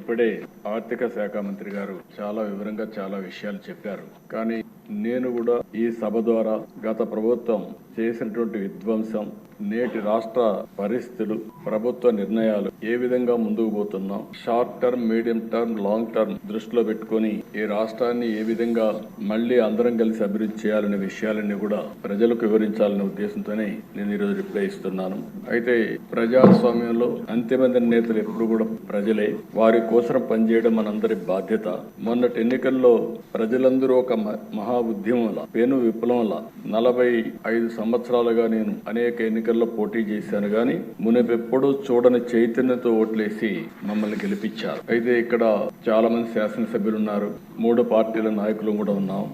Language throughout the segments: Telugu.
ఇప్పుడే ఆర్థిక శాఖ మంత్రి గారు చాలా వివరంగా చాలా విషయాలు చెప్పారు. కానీ నేను కూడా ఈ సభ ద్వారా గత ప్రభుత్వం చేసినటువంటి విధ్వంసం, నేటి రాష్ట్ర పరిస్థితులు, ప్రభుత్వ నిర్ణయాలు ఏ విధంగా ముందుకు పోతున్నాం, short term, medium term, long term దృష్టిలో పెట్టుకుని ఈ రాష్ట్రాన్ని ఏ విధంగా మళ్లీ అందరం కలిసి అభివృద్ధి చేయాలనే విషయాలన్నీ కూడా ప్రజలకు వివరించాలనే ఉద్దేశంతోనే నేను ఈరోజు రిప్లై ఇస్తున్నాను. అయితే ప్రజాస్వామ్యంలో అంతిమ నిర్ణేతలు ఎప్పుడు కూడా ప్రజలే, వారి కోసం పనిచేయడం మనందరి బాధ్యత. మొన్నటి ఎన్నికల్లో ప్రజలందరూ ఒక మహా ఉద్యమంలా, పెను విప్లవంలా 45 సంవత్సరాలుగా నేను అనేక ఎన్నికల్లో పోటీ చేశాను. కానీ మునుపెప్పుడు చూడని చైతన్యంతో ఓట్లేసి మమ్మల్ని గెలిపించారు. అయితే ఇక్కడ చాలా మంది శాసనసభ్యులు ఉన్నారు, 3 పార్టీల నాయకులు కూడా ఉన్నాం.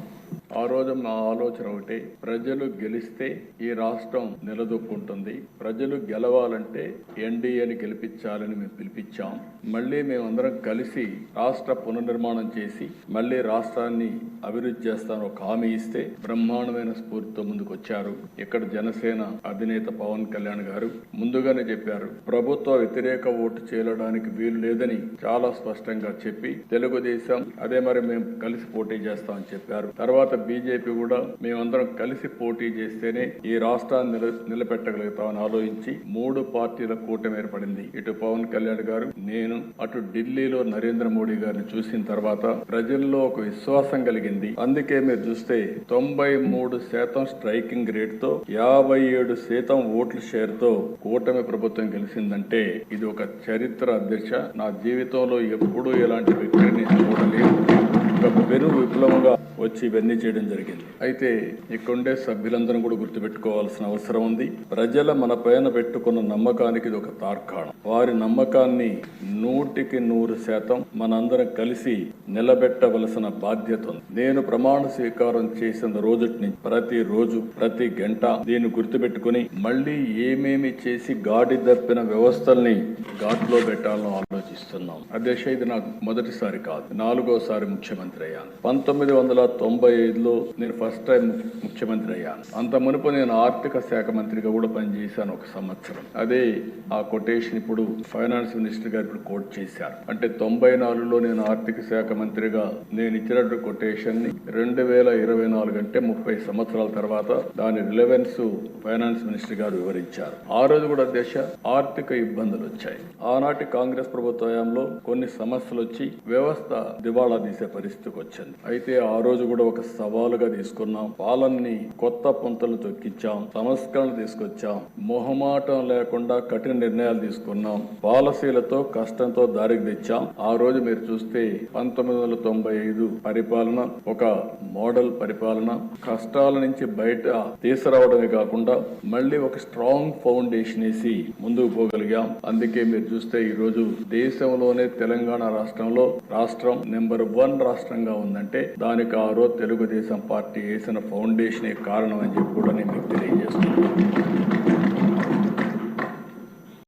ఆ రోజు మా ఆలోచన ఒకటి, ప్రజలు గెలిస్తే ఈ రాష్ట్రం నిలదొక్కుంటుంది, ప్రజలు గెలవాలంటే ఎన్డీఏని గెలిపించాలని మేము పిలిపించాం. మళ్ళీ మేమందరం కలిసి రాష్ట్ర పునర్నిర్మాణం చేసి మళ్ళీ రాష్ట్రాన్ని అభివృద్ధి చేస్తాను ఒక హామీ ఇస్తే బ్రహ్మాండమైన స్ఫూర్తితో ముందుకు వచ్చారు. ఇక్కడ జనసేన అధినేత పవన్ కళ్యాణ్ గారు ముందుగానే చెప్పారు, ప్రభుత్వ వ్యతిరేక ఓటు చేయడానికి వీలు లేదని చాలా స్పష్టంగా చెప్పి, తెలుగుదేశం అదే మరి మేము కలిసి పోటీ చేస్తామని చెప్పారు. తర్వాత బీజేపీ కూడా మేమందరం కలిసి పోటీ చేస్తేనే ఈ రాష్ట్రాన్ని నిలబెట్టగలుగుతామని ఆలోచించి 3 పార్టీల కూటమి ఏర్పడింది. ఇటు పవన్ కళ్యాణ్ గారు, నేను, అటు ఢిల్లీలో నరేంద్ర మోడీ గారిని చూసిన తర్వాత ప్రజల్లో ఒక విశ్వాసం కలిగింది. అందుకే మీరు చూస్తే 93% స్ట్రైకింగ్ రేట్ తో 57% ఓట్ల షేర్ తో కూటమి ప్రభుత్వం గెలిచిందంటే ఇది ఒక చరిత్ర. అధ్యక్ష, నా జీవితంలో ఎప్పుడూ ఇలాంటి విక్టరీని చూడలేదు. ఒక పెను విప్లవంగా వచ్చి ఇవన్నీ చేయడం జరిగింది. అయితే ఇక్కడుండే సభ్యులందరూ కూడా గుర్తుపెట్టుకోవాల్సిన అవసరం ఉంది. ప్రజల మన పైన పెట్టుకున్న నమ్మకానికి ఇది ఒక తార్కాణం. వారి నమ్మకాన్ని 100% మనందరం కలిసి నిలబెట్టవలసిన బాధ్యత ఉంది. నేను ప్రమాణ స్వీకారం చేసిన రోజుటి నుంచి ప్రతి రోజు, ప్రతి గంట దీన్ని గుర్తుపెట్టుకుని మళ్ళీ ఏమేమి చేసి గాడి తప్పిన వ్యవస్థల్ని ఘాట్లో పెట్టాలని ఆలోచిస్తున్నాం. అధ్యక్ష, ఇది నాకు మొదటిసారి కాదు, 4వసారి ముఖ్యమంత్రి అయ్యాను. 1995లో నేను ఫస్ట్ టైం ముఖ్యమంత్రి అయ్యాను. అంత మునుపు నేను ఆర్థిక శాఖ మంత్రిగా కూడా పనిచేశాను 1 సంవత్సరం. అదే ఆ కొటేషన్ ఇప్పుడు ఫైనాన్స్ మినిస్టర్ గారు ఇప్పుడు కోట్ చేశారు. అంటే 94లో నేను ఆర్థిక శాఖ మంత్రిగా నేను ఇచ్చినటువంటి కొటేషన్ ని 2024 అంటే 30 సంవత్సరాల తర్వాత దాని రిలవెన్స్ ఫైనాన్స్ మినిస్టర్ గారు వివరించారు. ఆ రోజు కూడా దేశ ఆర్థిక ఇబ్బందులు వచ్చాయి. ఆనాటి కాంగ్రెస్ ప్రభుత్వ హయాంలో కొన్ని సమస్యలు వచ్చి వ్యవస్థ దివాళా తీసే పరిస్థితికి వచ్చింది. అయితే ఆ రోజు కూడా ఒక సవాలుగా తీసుకున్నాం. పాలనని కొత్త పుంతలు తొక్కించాం, సంస్కరణలు తీసుకొచ్చాం, మొహమాటం లేకుండా కఠిన నిర్ణయాలు తీసుకున్నాం, పాలసీలతో కష్టంతో దారికి తెచ్చాం. ఆ రోజు మీరు చూస్తే 1995 పరిపాలన ఒక మోడల్ పరిపాలన. కష్టాల నుంచి బయట తీసుకురావడమే కాకుండా మళ్ళీ ఒక స్ట్రాంగ్ ఫౌండేషన్ వేసి ముందుకు పోగలిగాం. అందుకే మీరు చూస్తే ఈ రోజు దేశంలోనే తెలంగాణ రాష్ట్రం నెంబర్ 1 రాష్ట్రంగా ఉందంటే దానికి ఆ రోజు తెలుగుదేశం పార్టీ వేసిన ఫౌండేషనే కారణం అని చెప్పి కూడా నేను మీకు తెలియజేస్తున్నాను.